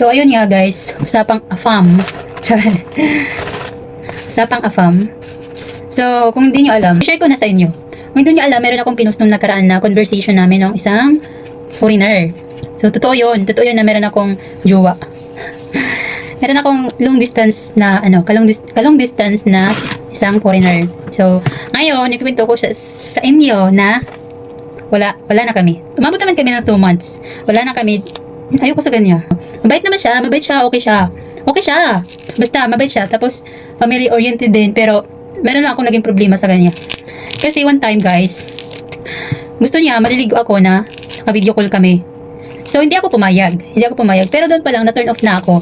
So, ayun nga guys, usapang AFAM. Usapang AFAM. So, kung hindi nyo alam, share ko na sa inyo. Kung hindi nyo alam, meron akong pinost nung nakaraan na conversation namin ng isang foreigner. So, totoo yun na meron akong jowa. Meron akong long distance na, kalong distance na isang foreigner. So, ngayon, ikwento ko sa inyo na wala na kami. Umabot naman kami ng 2 months. Wala na kami. Ayoko sa kanya. Mabait siya, okay siya. Basta, mabait siya. Tapos, family-oriented din. Pero, meron lang akong naging problema sa kanya. Kasi one time, guys, gusto niya, maliligo ako na naka-video call kami. So, hindi ako pumayag. Pero doon pa lang, na-turn off na ako.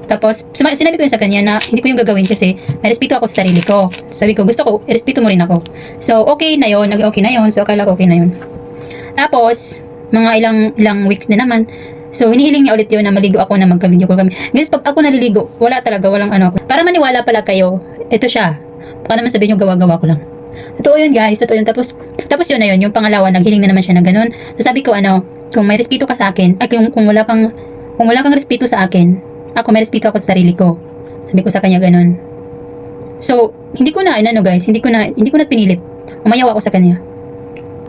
Tapos, sinabi ko yun sa kanya na hindi ko yung gagawin kasi may respeto ako sa sarili ko. Sabi ko, gusto ko, respeto mo rin ako. So, okay na yun. Naging okay na yun. So, akala ko okay na yun. Tapos, mga ilang weeks na naman. So, hinihiling niya ulit yun na maligo ako na magka-video call kami. Guys, pag ako naliligo, wala talaga, walang ano. Para maniwala pala kayo, ito siya. Baka naman sabihin nyo, gawa-gawa ko lang. Totoo yun guys, totoo yun. Tapos yun na yun, yung pangalawa, naghiling na naman siya ng ganun. So, sabi ko, kung may respeto ka sa akin, kung wala kang respeto sa akin, ako may respeto ako sa sarili ko. Sabi ko sa kanya ganun. So, hindi ko na pinilit. Umayaw ako sa kanya.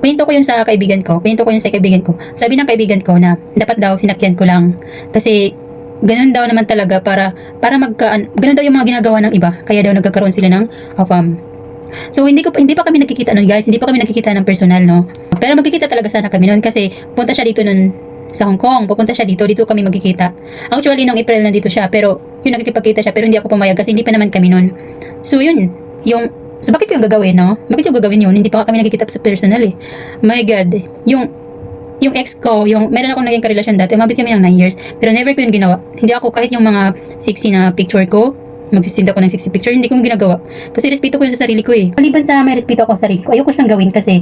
Kwento ko yun sa kaibigan ko. Sabi ng kaibigan ko na dapat daw sinakyan ko lang. Kasi ganun daw naman talaga para ganun daw yung mga ginagawa ng iba. Kaya daw nagkakaroon sila ng AFAM. So hindi pa kami nagkikita nun guys. Hindi pa kami nagkikita ng personal, no. Pero magkikita talaga sana kami nun kasi punta siya dito nun sa Hong Kong. Pupunta siya dito kami magkikita. Actually nung April nandito siya pero yung nakikipagkita siya pero hindi ako pumayag kasi hindi pa naman kami nun. So yun, so bakit yung gagawin, no? Bakit yung gagawin yun? Hindi pa kami nagkikita sa personal eh. My God. Yung ex ko, meron akong naging karelasyon dati, umabot kami ng 9 years, pero never ko yun ginawa. Hindi ako, kahit yung mga sexy na picture ko, magsisinda ko ng sexy picture, hindi ko yung ginagawa. Kasi respeto ko yun sa sarili ko eh. Maliban sa may respeto ako sa sarili ko, ayoko siyang gawin kasi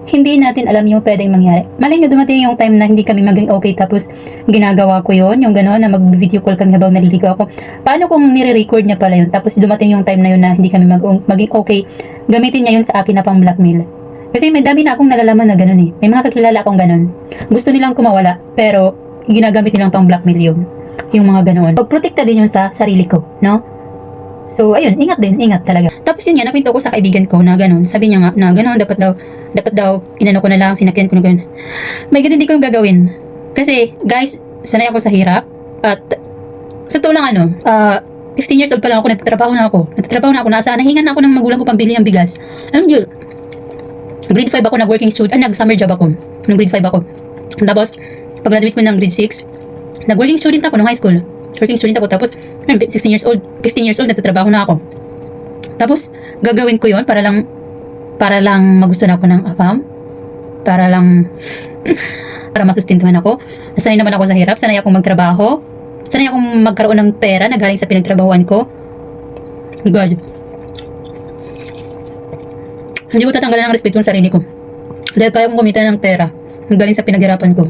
hindi natin alam yung pwedeng mangyari. Malay nyo, dumating yung time na hindi kami maging okay, tapos ginagawa ko yun, yung gano'n, na mag-video call kami habang naliligo ako. Paano kung nire-record niya pala yun, tapos dumating yung time na yun na hindi kami maging okay, gamitin niya yun sa akin na pang blackmail. Kasi may dami na akong nalalaman na gano'n eh. May mga kakilala akong gano'n. Gusto nilang kumawala, pero ginagamit nilang pang blackmail yun. Yung mga gano'n. Pagprotekta din yun sa sarili ko, no? So, ayun, ingat talaga. Tapos yun nga, nakwento ko sa kaibigan ko na gano'n. Sabi niya nga, na gano'n, dapat daw, inano ko na lang, sinakyan ko na gano'n. May ganun, hindi ko yung gagawin. Kasi, guys, sanay ako sa hirap. At, sa totoo lang 15 years old pa lang ako, nagtatrabaho na ako. Nahingan na ako ng magulang ko pambili ng bigas. Alam niyo, grade 5 ako, nag-working student, nag-summer job ako. Nung grade 5 ako. Tapos, pag graduate ko ng grade 6, nag-working student ako nung high school. Working student ako, tapos 16 years old, 15 years old, nagtatrabaho na ako. Tapos, gagawin ko yon para lang magustuhan ako ng AFAM. Para masustentuhan ako. Nasanay naman ako sa hirap, sanay akong magtrabaho. Sanay akong magkaroon ng pera na galing sa pinagtrabahuan ko. God. Hindi ko tatanggalan ng respeto sa sarili ko. Dahil kaya kong kumita ng pera na galing sa pinaghirapan ko.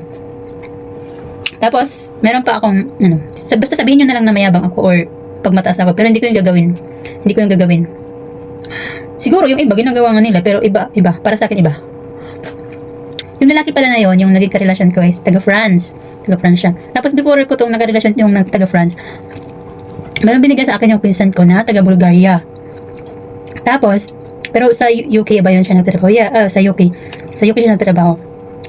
Tapos, meron pa akong, basta sabihin nyo na lang na mayabang ako or pag mataas ako, pero hindi ko yung gagawin. Siguro yung iba, ginagawa nga nila, pero iba, para sa akin iba. Yung lalaki pala na yon, yung naging karelasyon ko is taga-France siya. Tapos before ko tong nagka-relasyon yung taga-France, meron binigay sa akin yung pinsan ko na taga-Bulgaria. Tapos, pero sa UK ba yun siya nagtatrabaho? Yeah, sa UK siya nagtatrabaho.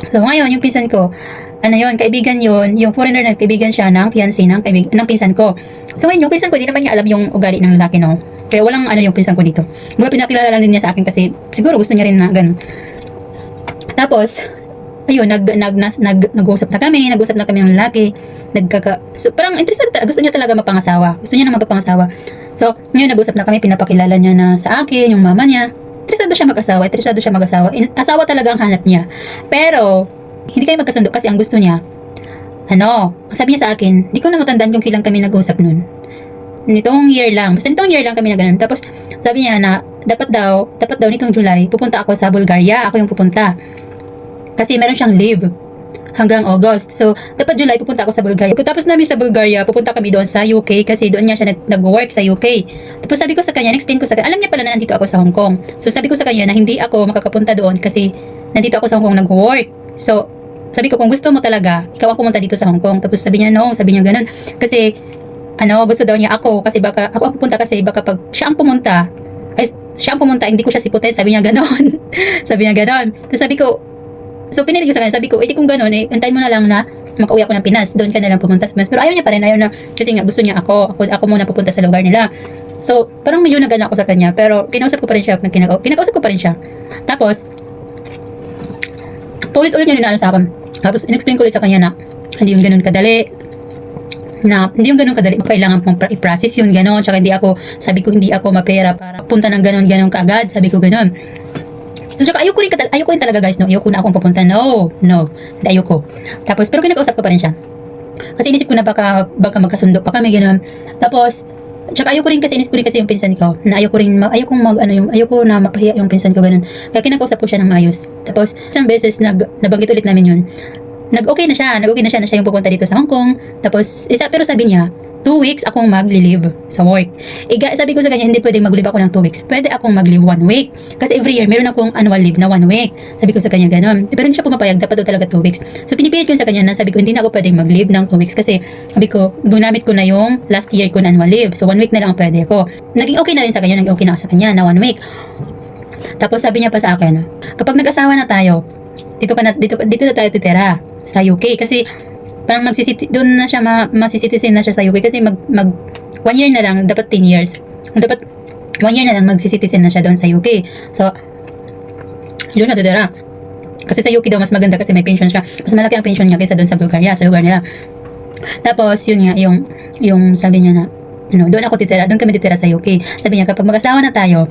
So ngayon, yung pinsan ko, kaibigan yun, yung foreigner na kaibigan siya ng fiancé ng pinsan ko. So ngayon, yung pinsan ko, di naman niya alam yung ugali ng lalaki, no? Kaya walang yung pinsan ko dito. Mga pinakilala lang din niya sa akin kasi siguro gusto niya rin na ganun. Tapos, ayun, nag-usap na kami ng lalaki. So, parang interested talaga, gusto niya talaga mapangasawa. Gusto niya na mapapangasawa. So, ngayon nag-usap na kami, pinapakilala niya na sa akin, yung mama niya. Interesado siya mag-asawa. Asawa talaga ang hanap niya. Pero, hindi kayo magkasundo kasi ang gusto niya, sabi niya sa akin, di ko na matandaan kung kailan kami nag-usap nun. Nitong year lang kami na ganun. Tapos, sabi niya na, dapat daw nitong July, pupunta ako sa Bulgaria. Ako yung pupunta. Kasi meron siyang leave hanggang August. So, dapat July, pupunta ako sa Bulgaria. Pagkatapos namin sa Bulgaria, pupunta kami doon sa UK kasi doon niya siya nag-work sa UK. Tapos sabi ko sa kanya, explain ko sa kanya, alam niya pala na nandito ako sa Hong Kong. So, sabi ko sa kanya na hindi ako makakapunta doon kasi nandito ako sa Hong Kong nag-work. So, sabi ko, kung gusto mo talaga, ikaw ang pumunta dito sa Hong Kong. Tapos sabi niya, no, sabi niya ganun. Kasi, gusto daw niya ako. Kasi baka, ako ang pupunta kasi, baka pag siya ang pumunta, hindi ko siya siputin. Sabi niya ganon. Sabi niya ganon. Tapos sabi ko, so pinilit ko sa kanya, sabi ko, kung ganon, antayin mo na lang na makauwi ako ng Pinas. Doon ka na lang pumunta sa Pinas. Pero ayaw niya pa rin, ayaw na. Kasi nga, gusto niya ako muna pupunta sa lugar nila. So, parang medyo nagana ako sa kanya. Pero, kinausap ko pa rin siya. Kinakausap ko pa rin siya. Tapos, paulit-ulit niya rin sa akin. Tapos, in-explain ko ulit sa kanya na, hindi yung ganun kadali. Kailangan pong i-process yun, gano'n. Tsaka sabi ko, hindi ako mapera para punta ng gano'n kaagad. Sabi ko gano'n. So, tsaka ayoko rin talaga guys, no? Ayoko na akong pupunta. No. Hindi ayoko. Tapos, pero kinakausap ko pa rin siya. Kasi inisip ko na baka magkasundo pa kami, gano'n. Tapos, tsaka ayoko rin kasi yung pinsan ko. Na ayoko na mapahiya yung pinsan ko, gano'n. Kaya kinakausap ko siya ng maayos. Tapos, isang beses, nabanggit ulit namin yun. Nag-okay na siya na siya yung pupunta dito sa Hong Kong. Tapos, pero sabi niya, 2 weeks akong mag-leave sa work. Sabi ko sa kanya, hindi pwedeng mag-leave ako ng 2 weeks. Pwede akong mag-leave 1 week. Kasi every year, meron akong annual leave na 1 week. Sabi ko sa kanya, ganon. Pero hindi siya pumapayag, dapat daw talaga 2 weeks. So, pinipilit ko sa kanya na sabi ko, hindi na ako pwedeng mag-leave ng 2 weeks. Kasi, sabi ko, gunamit ko na yung last year ko na annual leave. So, 1 week na lang pwede ako. Naging okay na rin sa kanya, na 1 week. Tapos, sabi niya pa sa akin, kapag nag-asawa na tayo, dito na tayo titira sa UK kasi parang doon na siya masisitizen na siya sa UK kasi mag 1 year na lang, dapat 10 years. Dapat 1 year na lang magsisitizen na siya doon sa UK. So, doon siya titira. Kasi sa UK daw mas maganda kasi may pension siya. Mas malaki ang pension niya kaysa doon sa Bulgaria, sa lugar nila. Tapos, yun nga, yung sabi niya na, doon kami titira sa UK. Sabi niya, kapag mag-asawa na tayo,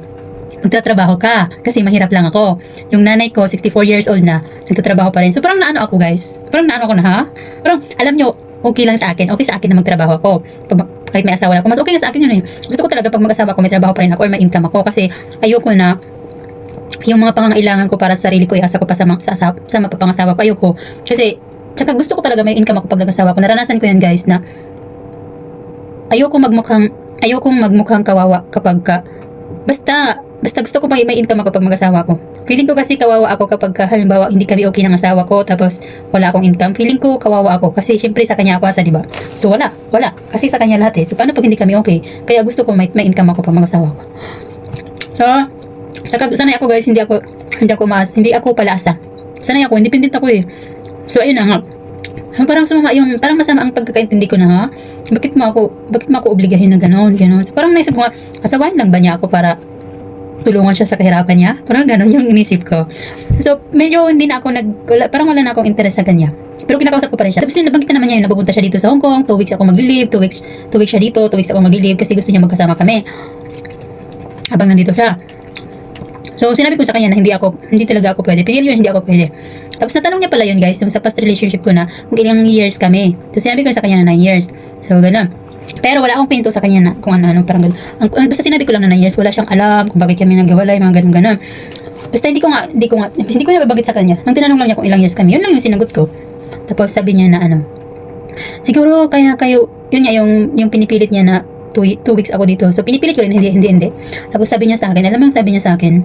magtatrabaho ka kasi mahirap lang ako. Yung nanay ko 64 years old na, nagtatrabaho pa rin. So parang naano ako guys. Parang Parang alam nyo, okay lang sa akin. Okay sa akin na magtrabaho ako. Kahit may asawa na ako, mas okay lang sa akin yun eh. Gusto ko talaga pag mag-asawa ko, may trabaho pa rin ako or may income ako kasi ayoko na yung mga pangangailangan ko para sa sarili ko iasa ko pa sa mapapangasawa ko. Ayoko. Kasi tsaka gusto ko talaga may income ako pag nag-asawa ko. Naranasan ko yan guys na ayokong magmukhang kawawa kapag Basta gusto ko may income ako pag mag-asawa ko. Feeling ko kasi kawawa ako kapag halimbawa hindi kami okay ng asawa ko tapos wala akong income. Feeling ko kawawa ako kasi syempre sa kanya ako asa, di ba? So wala. Kasi sa kanya lahat eh. So paano pag hindi kami okay? Kaya gusto ko may income ako pag mag-asawa ko. So, sanay ako guys, hindi ako palaasa. Sanay ako, independent ako eh. So ayun na nga. Parang masama ang pagkakaintindi ko na ha. Bakit mo ako obligahin na gano'n? Parang naisip ko nga, asawain lang ba niya ako para tulungan siya sa kahirapan niya? Parang gano'n yung inisip ko. So, medyo hindi na ako parang wala na akong interest sa kanya. Pero kinakausap ko pa rin siya. Tapos nabanggit na naman niya yung napupunta siya dito sa Hong Kong. 2 weeks ako mag-leave, 2 weeks siya dito, 2 weeks ako mag-leave kasi gusto niya magkasama kami. Habang nandito siya. So, sinabi ko sa kanya na hindi talaga ako pwede. Pinili yun, hindi ako pwede. Tapos natanong niya pala yun guys, yung sa past relationship ko na kung ilang years kami. So, sinabi ko sa kanya na 9 years. So, gano'n. Pero wala akong pinto sa kanya na kung ano parang gano'n. Basta sinabi ko lang na 9 years, wala siyang alam kung bakit kami naghiwalay, mga gano'n. Basta hindi ko na babanggit sa kanya. Nang tinanong lang niya kung ilang years kami, yun lang yung sinagot ko. Tapos sabi niya na siguro kaya kayo, yun nga yung pinipilit niya na 2 weeks ako dito. So pinipilit ko rin, hindi. Tapos sabi niya sa akin, alam mo sabi niya sa akin,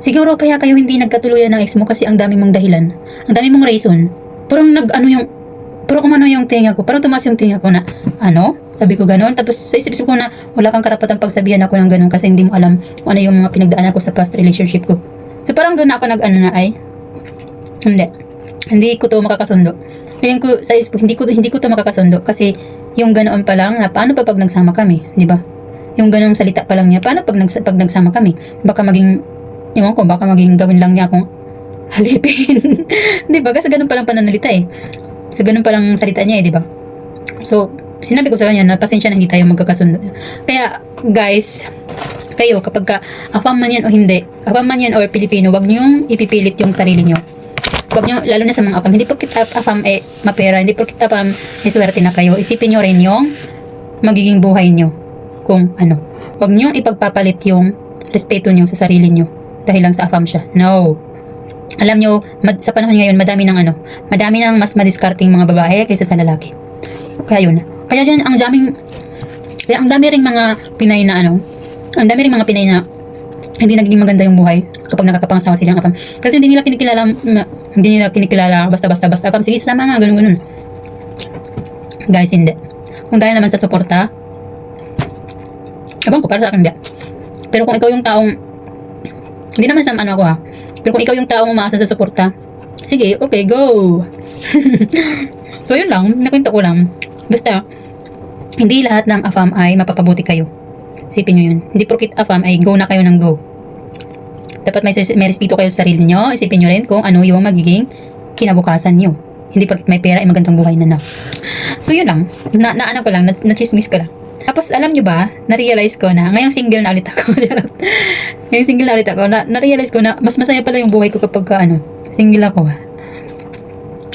siguro kaya kayo hindi nagkatuluyan ng ex mo kasi ang dami mong dahilan. Ang dami mong reason. Parang umano yung tinga ko. Parang tumaas yung tinga ko na, Sabi ko gano'n. Tapos sa isip ko na wala kang karapatang pagsabihan ako ng gano'n kasi hindi mo alam kung ano yung mga pinagdaanan ko sa past relationship ko. So parang doon ako hindi ko to makakasundo. Feeling ko sa isip ko, hindi ko to makakasundo kasi yung ganoon pa lang na paano pa pag nagsama kami, di ba? Yung ganoong salita pa lang niya, paano pag nagsama kami? Baka maging gawin lang niya akong halipin. Di ba? Kasi ganun pa lang pananalita eh. So ganun pa lang salita niya eh, di ba? So, sinabi ko sa kanya na pasensya na hindi tayo magkakasundo. Kaya, guys, kayo, kapag afam man yan o hindi, afam man yan or Pilipino, wag niyong ipipilit yung sarili niyo. Wag niyo, lalo na sa mga afam, hindi porkit afam mapera, hindi porkit afam swerte na kayo. Isipin niyo rin yung magiging buhay niyo. Kung ano. Wag niyo ipagpapalit yung respeto niyo sa sarili niyo dahil lang sa afam siya. No. Alam niyo, sa panahon ngayon, madami ng mas madiskarting mga babae kaysa sa lalaki. Kaya yun. Kaya ang dami ring mga Pinay na hindi naging maganda yung buhay kapag nakakapangasawa silang apam. Kasi hindi nila kinikilala basta-basta apam. Sige, sama nga, ganun. Guys, hindi. Kung dahil naman sa suporta, abang ko, para sa akin, hindi. Pero kung ikaw yung taong, hindi naman sa ano ako ha, pero kung ikaw yung taong umaasa sa suporta, sige, okay, go. So, yun lang, nakwento ko lang. Basta, hindi lahat ng afam ay mapapabuti kayo. Isipin nyo yun. Hindi porkit afam ay go na kayo ng go. Dapat may respeto kayo sa sarili nyo. Isipin nyo rin kung ano yung magiging kinabukasan nyo. Hindi porkit may pera ay magandang buhay na. So, yun lang. Naano ko lang, na-chismis ko lang. Tapos, alam nyo ba, na-realize ko na, ngayong single na ulit ako. Ngayong single na ulit ako, na-realize ko na, mas masaya pala yung buhay ko kapag, single ako.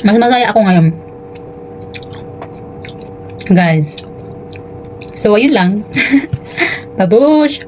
Mas masaya ako ngayon. Guys. So, ayun lang. Babush!